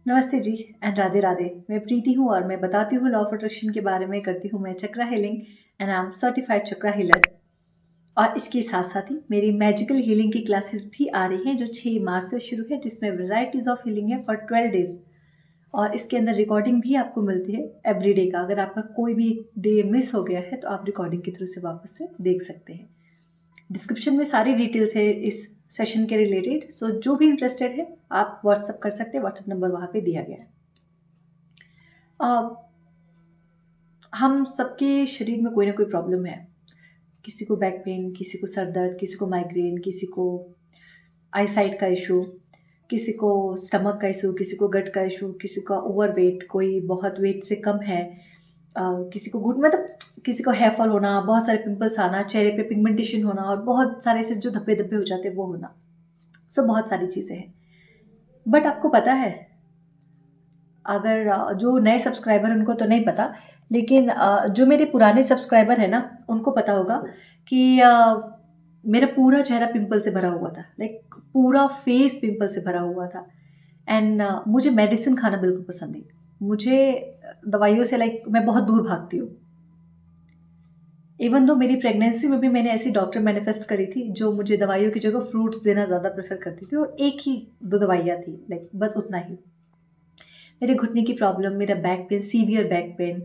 नमस्ते जी एंड राधे राधे। मैं प्रीति हूँ और मैं बताती हूँ लॉ ऑफ अट्रैक्शन के बारे में। करती हूँ मैं chakra healing and I am certified chakra healer. और इसके साथ साथ ही मेरी मैजिकल हीलिंग की क्लासेस भी आ रही हैं जो 6 मार्च से शुरू है, जिसमें वैरायटीज ऑफ हीलिंग है फॉर 12 डेज। और इसके अंदर रिकॉर्डिंग भी आपको मिलती है एवरी डे का। अगर आपका कोई भी डे मिस हो गया है तो आप रिकॉर्डिंग के थ्रू से वापस से देख सकते हैं। डिस्क्रिप्शन में सारी डिटेल्स है इस सेशन के रिलेटेड। सो जो भी इंटरेस्टेड है आप व्हाट्सअप कर सकते हैं। व्हाट्सअप नंबर वहाँ पे दिया गया है। हम सबके शरीर में कोई ना कोई प्रॉब्लम है। किसी को बैक पेन, किसी को सर दर्द, किसी को माइग्रेन, किसी को आई साइट का इशू, किसी को स्टमक का इशू, किसी को गट का इशू, किसी का ओवर वेट, कोई बहुत वेट से कम है, किसी को गुड मतलब किसी को हेयर फॉल होना, बहुत सारे पिंपल्स आना, चेहरे पे पिगमेंटेशन होना और बहुत सारे से जो धब्बे धब्बे हो जाते हैं वो होना। सो बहुत सारी चीज़ें हैं। बट आपको पता है, अगर जो नए सब्सक्राइबर हैं उनको तो नहीं पता, लेकिन जो मेरे पुराने सब्सक्राइबर है ना उनको पता होगा कि मेरा पूरा चेहरा पिंपल से भरा हुआ था। लाइक पूरा फेस पिंपल से भरा हुआ था। एंड मुझे मेडिसिन खाना बिल्कुल पसंद नहीं। मुझे दवाइयों से लाइक मैं बहुत दूर भागती हूँ। इवन तो मेरी प्रेगनेंसी में भी मैंने ऐसी डॉक्टर मैनिफेस्ट करी थी जो मुझे दवाइयों की जगह फ्रूट्स देना ज़्यादा प्रेफर करती थी, और एक ही दो दवाइयाँ थी, लाइक बस उतना ही। मेरे घुटने की प्रॉब्लम, मेरा back pain, severe back pain,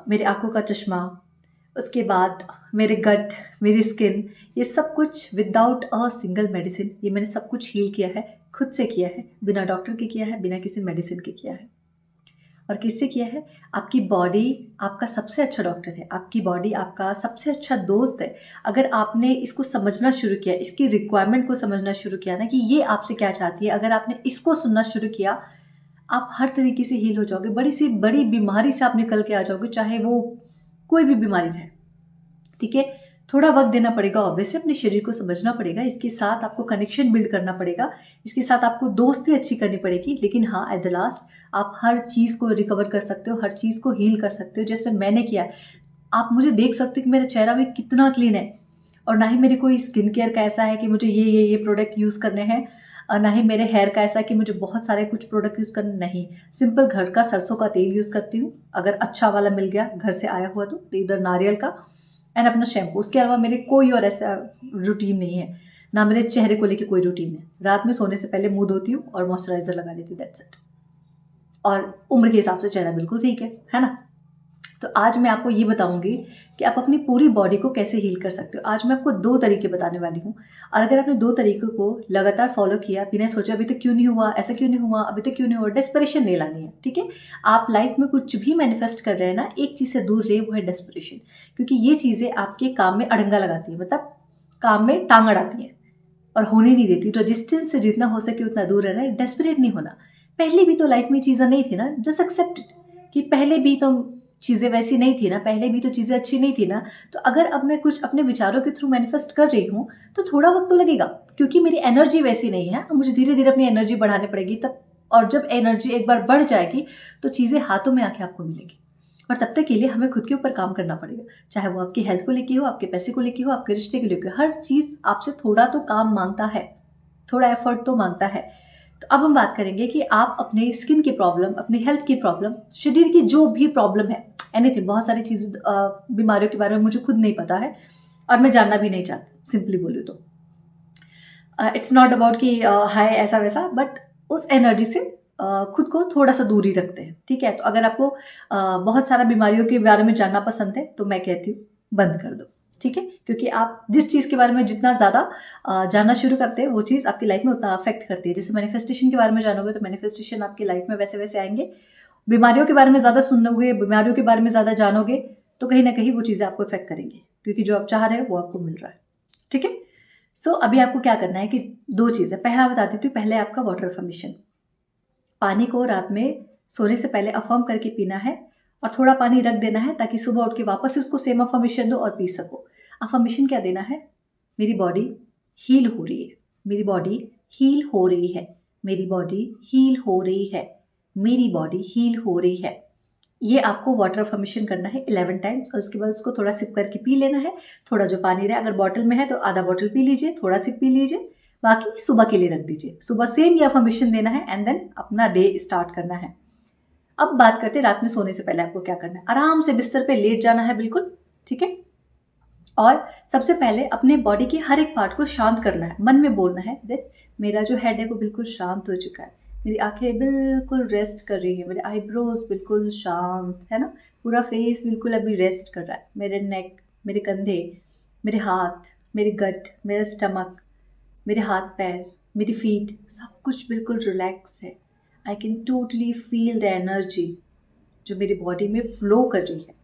मेरे आंखों का चश्मा, उसके बाद मेरे गट, मेरी स्किन, ये सब कुछ विदाउट अ सिंगल मेडिसिन, ये मैंने सब कुछ हील किया है, खुद से किया है, बिना डॉक्टर के किया है, बिना किसी मेडिसिन के किया है। और किससे किया है? आपकी बॉडी आपका सबसे अच्छा डॉक्टर है। आपकी बॉडी आपका सबसे अच्छा दोस्त है। अगर आपने इसको समझना शुरू किया, इसकी रिक्वायरमेंट को समझना शुरू किया ना कि ये आपसे क्या चाहती है, अगर आपने इसको सुनना शुरू किया, आप हर तरीके से हील हो जाओगे। बड़ी सी बड़ी बीमारी से आप निकल के आ जाओगे, चाहे वो कोई भी बीमारी है। ठीक है, थोड़ा वक्त देना पड़ेगा, ऑब्वियसली अपने शरीर को समझना पड़ेगा, इसके साथ आपको कनेक्शन बिल्ड करना पड़ेगा, इसके साथ आपको दोस्ती अच्छी करनी पड़ेगी। लेकिन हाँ, एट द लास्ट आप हर चीज़ को रिकवर कर सकते हो, हर चीज़ को हील कर सकते हो, जैसे मैंने किया। आप मुझे देख सकते हो कि मेरा चेहरा भी कितना क्लीन है, और ना ही मेरे कोई स्किन केयर का ऐसा है कि मुझे ये प्रोडक्ट यूज़ करने हैं, और ना ही मेरे हेयर का ऐसा है कि मुझे बहुत सारे कुछ प्रोडक्ट यूज़ करने। नहीं, सिंपल घर का सरसों का तेल यूज़ करती हूँ, अगर अच्छा वाला मिल गया घर से आया हुआ तो इधर नारियल का, एंड अपना शैम्पू। उसके अलावा मेरे कोई और ऐसा रूटीन नहीं है, ना मेरे चेहरे को लेके कोई रूटीन है। रात में सोने से पहले मुंह धोती हूँ और मॉइस्चराइजर लगा लेती हूँ, दैट्स इट। और उम्र के हिसाब से चेहरा बिल्कुल ठीक है ना। तो आज मैं आपको ये बताऊंगी कि आप अपनी पूरी बॉडी को कैसे हील कर सकते हो। आज मैं आपको 2 तरीके बताने वाली हूँ, और अगर आपने 2 तरीकों को लगातार फॉलो किया, बिना सोचा अभी तक क्यों नहीं हुआ, ऐसा क्यों नहीं हुआ, अभी तक क्यों नहीं हुआ, डेस्परेशन नहीं लानी है। ठीक है, आप लाइफ में कुछ भी मैनिफेस्ट कर रहे हैं ना, एक चीज से दूर रहे, वो है डेस्परेशन। क्योंकि ये चीजें आपके काम में अड़ंगा लगाती है, मतलब काम में टांग अड़ाती है और होने नहीं देती। रेजिस्टेंस से जितना हो सके उतना दूर रहना, डेस्परेट नहीं होना। पहले भी तो लाइफ में चीजें नहीं थी ना, जस्ट एक्सेप्ट कि पहले भी तो चीजें वैसी नहीं थी ना, पहले भी तो चीजें अच्छी नहीं थी ना। तो अगर अब मैं कुछ अपने विचारों के थ्रू मैनिफेस्ट कर रही हूँ तो थोड़ा वक्त तो लगेगा, क्योंकि मेरी एनर्जी वैसी नहीं है। मुझे धीरे धीरे अपनी एनर्जी बढ़ानी पड़ेगी तब। और जब एनर्जी एक बार बढ़ जाएगी तो चीजें हाथों में आके आपको मिलेगी। और तब तक के लिए हमें खुद के ऊपर काम करना पड़ेगा, चाहे वो आपकी हेल्थ को लेके हो, आपके पैसे को लेके हो, आपके रिश्ते को लेके हो। हर चीज आपसे थोड़ा तो काम मांगता है, थोड़ा एफर्ट तो मांगता है। तो अब हम बात करेंगे कि आप अपने स्किन की प्रॉब्लम, अपनी हेल्थ की प्रॉब्लम, शरीर की जो भी प्रॉब्लम है, एनीथिंग, बहुत सारी चीजें, बीमारियों के बारे में मुझे खुद नहीं पता है और मैं जानना भी नहीं चाहती, सिंपली बोलूँ तो। इट्स नॉट अबाउट कि हाय ऐसा वैसा, बट उस एनर्जी से खुद को थोड़ा सा दूरी रखते हैं। ठीक है, तो अगर आपको बहुत सारा बीमारियों के बारे में जानना पसंद है तो मैं कहती हूँ बंद कर दो। ठीक है, क्योंकि आप जिस चीज़ के बारे में जितना ज़्यादा जानना शुरू करते हैं वो चीज़ आपकी लाइफ में उतना अफेक्ट करती है। जैसे मैनिफेस्टेशन के बारे में जानोगे तो मैनिफेस्टेशन आपकी लाइफ में वैसे वैसे आएंगे। बीमारियों के बारे में ज़्यादा सुनोगे, बीमारियों के बारे में ज़्यादा जानोगे तो कहीं ना कहीं वो चीज़ें आपको इफेक्ट करेंगी, क्योंकि जो आप चाह रहे हो वो आपको मिल रहा है। ठीक है, अभी आपको क्या करना है कि 2 चीज़ें पहला बता देती हूँ। पहले आपका वाटर अफर्मेशन, पानी को रात में सोने से पहले अफर्म करके पीना है, और थोड़ा पानी रख देना है ताकि सुबह उठ के वापस से उसको सेम अफर्मेशन दो और पी सको। अफर्मेशन क्या देना है? मेरी बॉडी हील हो रही है, मेरी बॉडी हील हो रही है, मेरी बॉडी हील हो रही है, मेरी बॉडी हील हो रही है। ये आपको वाटर अफर्मेशन करना है 11 टाइम्स, और उसके बाद उसको थोड़ा सिप करके पी लेना है। थोड़ा जो पानी रहे, अगर बॉटल में है तो आधा बॉटल पी लीजिए, थोड़ा सिप पी लीजिए, बाकी सुबह के लिए रख दीजिए। सुबह सेम ये अफर्मेशन देना है एंड देन अपना डे स्टार्ट करना है। अब बात करते हैं रात में सोने से पहले आपको क्या करना है। आराम से बिस्तर पे लेट जाना है बिल्कुल, ठीक है। और सबसे पहले अपने बॉडी के हर एक पार्ट को शांत करना है। मन में बोलना है दैट मेरा जो हेड है वो बिल्कुल शांत हो चुका है, मेरी आंखें बिल्कुल रेस्ट कर रही है, मेरे आईब्रोज बिल्कुल शांत है ना, पूरा फेस बिल्कुल अभी रेस्ट कर रहा है, मेरे नेक, मेरे कंधे, मेरे हाथ, मेरे गट, मेरा स्टमक, मेरे हाथ पैर, मेरी फीट, सब कुछ बिल्कुल रिलैक्स है। I can totally feel the energy जो मेरी बॉडी में फ्लो कर रही है।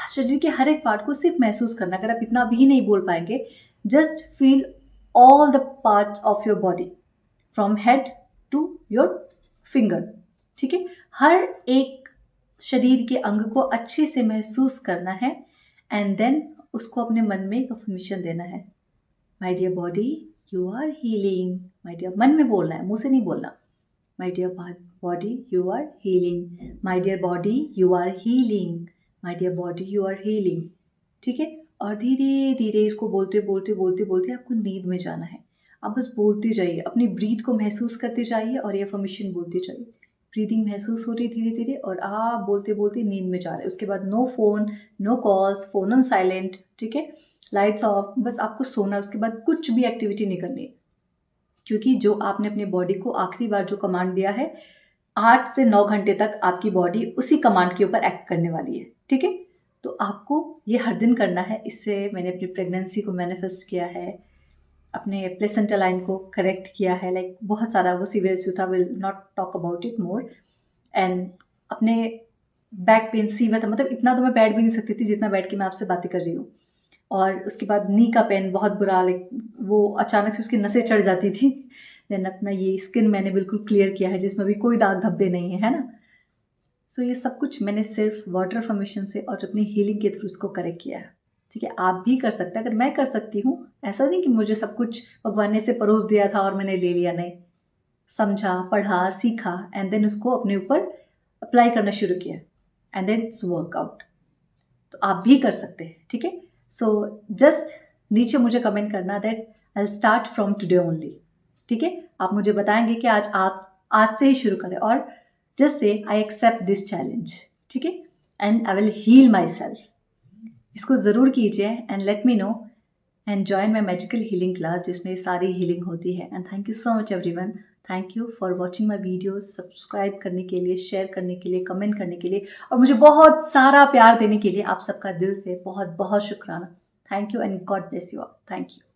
शरीर के हर एक पार्ट को सिर्फ महसूस करना। अगर आप इतना भी नहीं बोल पाएंगे, just feel all the parts of your body from head to your finger, ठीक है। हर एक शरीर के अंग को अच्छे से महसूस करना है एंड देन उसको अपने मन में एक अफर्मेशन देना है। My dear body you are healing. My dear, मन में बोलना है, मुंह से नहीं बोलना। My dear body you are healing. My dear body you are healing. My dear body you are healing, ठीक है। और धीरे धीरे इसको बोलते बोलते बोलते बोलते आपको नींद में जाना है। आप बस बोलते जाइए, अपनी ब्रीथ को महसूस करते जाइए और ये अफर्मेशन बोलते जाइए। ब्रीदिंग महसूस हो रही धीरे धीरे और आप बोलते बोलते नींद में जा रहे हैं। उसके बाद no phone, no calls, phone on silent, ठीक है, लाइट्स ऑफ, बस आपको सोना है। उसके बाद कुछ भी एक्टिविटी नहीं करनी है, क्योंकि जो आपने अपनी बॉडी को आखिरी बार जो कमांड दिया है, 8 से 9 घंटे तक आपकी बॉडी उसी कमांड के ऊपर एक्ट करने वाली है, ठीक है। तो आपको ये हर दिन करना है। इससे मैंने अपनी प्रेगनेंसी को मैनिफेस्ट किया है, अपने प्लेसेंटा लाइन को करेक्ट किया है, लाइक बहुत सारा, वो सीवियर इशू था, will not talk about it more. And अपने बैक पेन सीवियर था, मतलब इतना तो मैं बैठ भी नहीं सकती थी जितना बैठ के मैं आपसे बातें कर रही हूँ। और उसके बाद नी का पेन बहुत बुरा, लाइक वो अचानक से उसकी नसें चढ़ जाती थी। देन अपना ये स्किन मैंने बिल्कुल क्लियर किया है जिसमें भी कोई दाग धब्बे नहीं है ना। सो ये सब कुछ मैंने सिर्फ वाटर फॉर्मेशन से और अपनी हीलिंग के थ्रू इसको करेक्ट किया है, ठीक है। आप भी कर सकते हैं। अगर मैं कर सकती हूँ, ऐसा नहीं कि मुझे सब कुछ भगवान ने से परोस दिया था और मैंने ले लिया, नहीं। समझा, पढ़ा, सीखा एंड देन उसको अपने ऊपर अप्लाई करना शुरू किया एंड देन इट्स वर्कआउट। तो आप भी कर सकते हैं, ठीक है। सो जस्ट नीचे मुझे कमेंट करना that I will start from today only, ठीक है। आप मुझे बताएंगे कि आप आज से ही शुरू करें और just say I accept this challenge, ठीक है, and I will heal myself. इसको ज़रूर कीजिए and let me know and join my magical healing class जिसमें सारी हीलिंग होती है। And thank you so much everyone. Thank you for watching my videos. Subscribe करने के लिए, शेयर करने के लिए, कमेंट करने के लिए और मुझे बहुत सारा प्यार देने के लिए आप सबका दिल से बहुत बहुत शुक्राना। Thank you and God bless you all. Thank you.